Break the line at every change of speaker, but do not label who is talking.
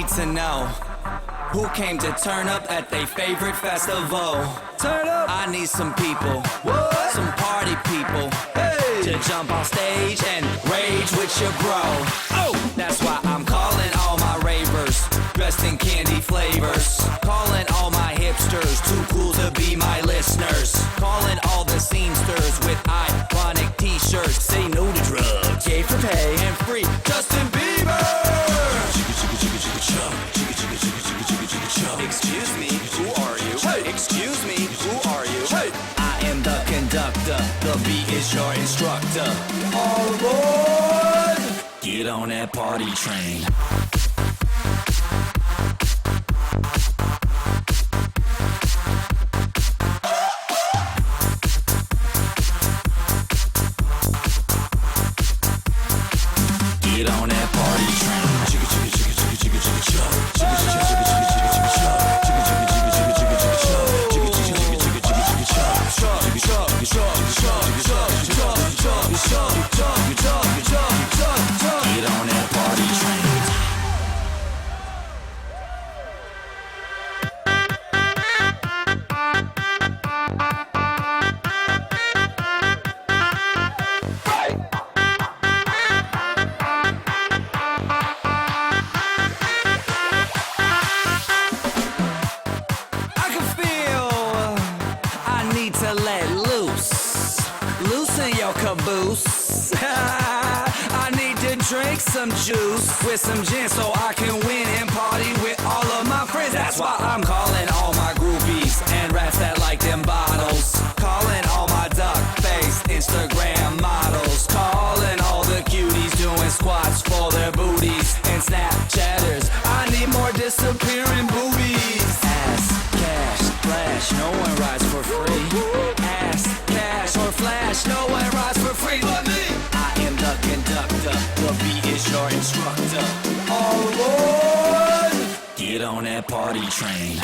need to know who came to turn up at their favorite festival.
Turn up.
I need some people,
What?
some party people,
Hey.
to jump on stage and rage with your bro.
Oh.
That's why I'm calling all my ravers, dressed in candy flavors. Calling all my hipsters, too cool to be my listeners. Calling all the scenesters with ironic t-shirts. Say no to drugs, gay for pay, and free Justin Bieber. Excuse me, who are you?
Hey.
Excuse me, who are you?
Hey.
I am the conductor, the beat is your instructor.
All aboard.
Get on that party train. Get on that party train. Chicka chicka chicka chicka chicka chicka chug. Chicka chicka chicka chicka chicka chicka chug. Chicka chicka chicka chicka chicka chicka chug. Chicka chicka chicka chicka chicka chicka chug. Chug chug chug chug chug chug chug chug chug chug chug chug. Get on that party train. I can feel I need to let loose. Loosen your caboose. I need to drink some juice with some gin so I can win and party with all of my friends. That's why I'm calling all my groupies and rats that like them bottles. Calling all my duck-faced Instagram models. Calling all the cuties doing squats for their booties. And Snapchatters, I need more disappearing boobies. Ass, cash, flash, no one rides for free. Ass, cash, or flash, no one rides for free but me. I am the conductor, the beat is your instructor.
All aboard.
Get on that party train.